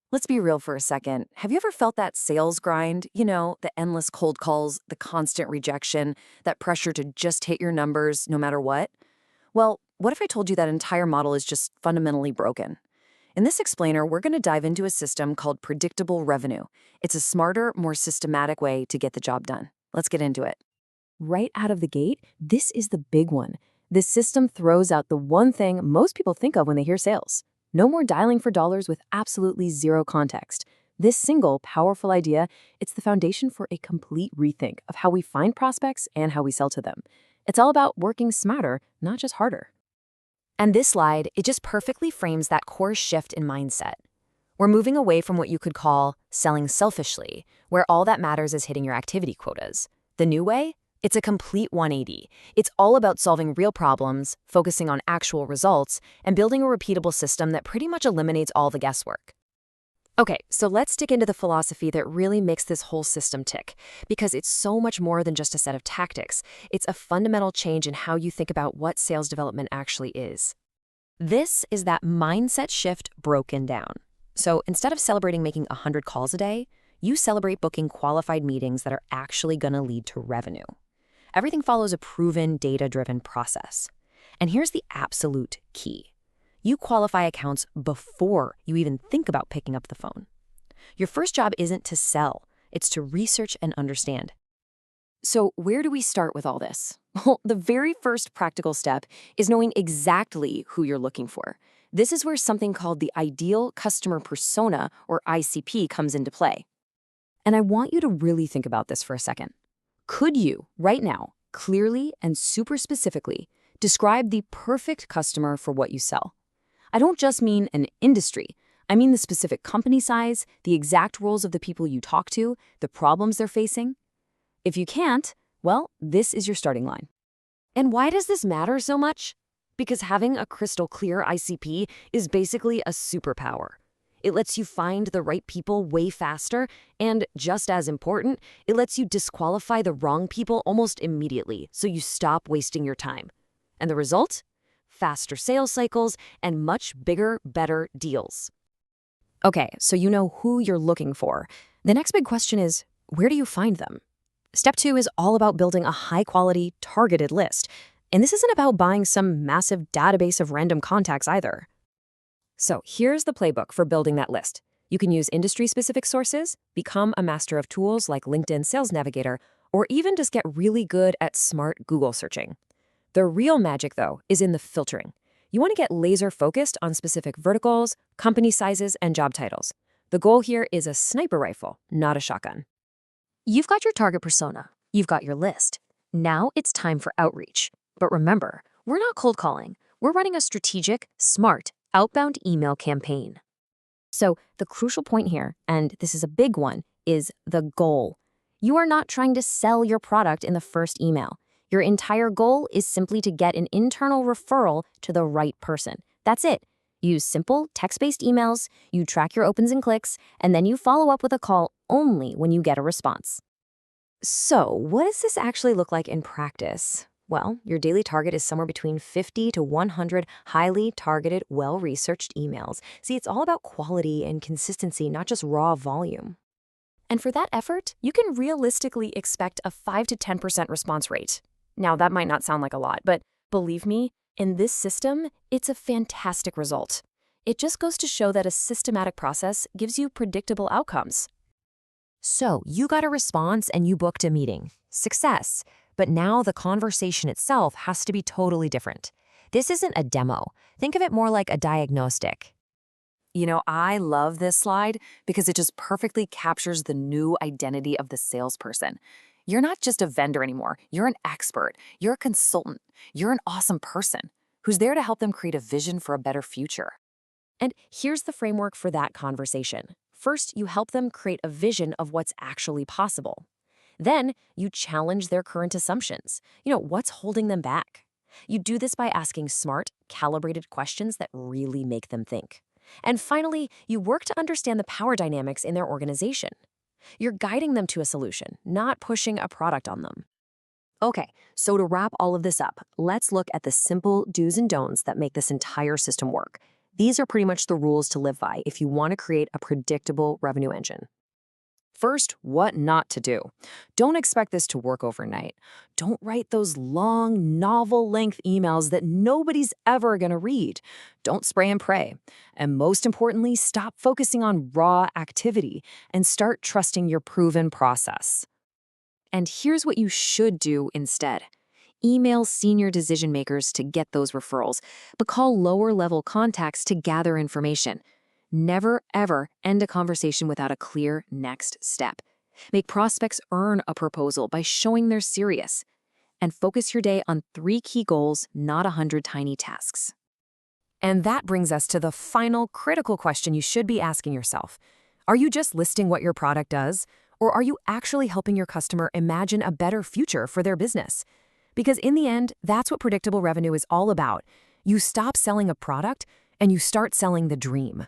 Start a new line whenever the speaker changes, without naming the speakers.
Let's be real for a second. Have you ever felt that sales grind? The endless cold calls, the constant rejection, that pressure to just hit your numbers no matter what? Well, what if I told you that entire model is just fundamentally broken? In this explainer, we're going to dive into a system called predictable revenue. It's a smarter, more systematic way to get the job done. Let's get into it. Right out of the gate, this is the big one. This system throws out the one thing most people think of when they hear sales. No more dialing for dollars with absolutely zero context. This single, powerful idea, it's the foundation for a complete rethink of how we find prospects and how we sell to them. It's all about working smarter, not just harder. And this slide, it just perfectly frames that core shift in mindset. We're moving away from what you could call selling selfishly, where all that matters is hitting your activity quotas. The new way? It's a complete 180. It's all about solving real problems, focusing on actual results, and building a repeatable system that pretty much eliminates all the guesswork. Okay, so let's dig into the philosophy that really makes this whole system tick, because it's so much more than just a set of tactics. It's a fundamental change in how you think about what sales development actually is. This is that mindset shift broken down. So instead of celebrating making 100 calls a day, you celebrate booking qualified meetings that are actually going to lead to revenue. Everything follows a proven, data-driven process. And here's the absolute key. You qualify accounts before you even think about picking up the phone. Your first job isn't to sell, it's to research and understand. So where do we start with all this? Well, the very first practical step is knowing exactly who you're looking for. This is where something called the ideal customer persona, or ICP, comes into play. And I want you to really think about this for a second. Could you, right now, clearly and super specifically, describe the perfect customer for what you sell? I don't just mean an industry. I mean the specific company size, the exact roles of the people you talk to, the problems they're facing. If you can't, well, this is your starting line. And why does this matter so much? Because having a crystal clear ICP is basically a superpower. It lets you find the right people way faster, and just as important, it lets you disqualify the wrong people almost immediately, so you stop wasting your time. And the result? Faster sales cycles and much bigger, better deals. Okay, so you know who you're looking for. The next big question is, where do you find them? Step 2 is all about building a high-quality, targeted list. And this isn't about buying some massive database of random contacts either. So here's the playbook for building that list. You can use industry-specific sources, become a master of tools like LinkedIn Sales Navigator, or even just get really good at smart Google searching. The real magic, though, is in the filtering. You want to get laser-focused on specific verticals, company sizes, and job titles. The goal here is a sniper rifle, not a shotgun. You've got your target persona. You've got your list. Now it's time for outreach. But remember, we're not cold calling. We're running a strategic, smart, outbound email campaign. So the crucial point here, and this is a big one, is the goal. You are not trying to sell your product in the first email. Your entire goal is simply to get an internal referral to the right person. That's it. Use simple text-based emails, you track your opens and clicks, and then you follow up with a call only when you get a response. So what does this actually look like in practice? Well, your daily target is somewhere between 50 to 100 highly targeted, well-researched emails. See, it's all about quality and consistency, not just raw volume. And for that effort, you can realistically expect a 5 to 10% response rate. Now, that might not sound like a lot, but believe me, in this system, it's a fantastic result. It just goes to show that a systematic process gives you predictable outcomes. So, you got a response and you booked a meeting. Success. But now the conversation itself has to be totally different. This isn't a demo. Think of it more like a diagnostic. I love this slide because it just perfectly captures the new identity of the salesperson. You're not just a vendor anymore. You're an expert. You're a consultant. You're an awesome person who's there to help them create a vision for a better future. And here's the framework for that conversation. First, you help them create a vision of what's actually possible. Then, you challenge their current assumptions. What's holding them back? You do this by asking smart, calibrated questions that really make them think. And finally, you work to understand the power dynamics in their organization. You're guiding them to a solution, not pushing a product on them. Okay, so to wrap all of this up, let's look at the simple do's and don'ts that make this entire system work. These are pretty much the rules to live by if you want to create a predictable revenue engine. First, what not to do. Don't expect this to work overnight. Don't write those long, novel-length emails that nobody's ever going to read. Don't spray and pray. And most importantly, stop focusing on raw activity and start trusting your proven process. And here's what you should do instead. Email senior decision makers to get those referrals, but call lower-level contacts to gather information. Never, ever end a conversation without a clear next step. Make prospects earn a proposal by showing they're serious. And focus your day on 3 key goals, not 100 tiny tasks. And that brings us to the final critical question you should be asking yourself. Are you just listing what your product does, or are you actually helping your customer imagine a better future for their business? Because in the end, that's what predictable revenue is all about. You stop selling a product, and you start selling the dream.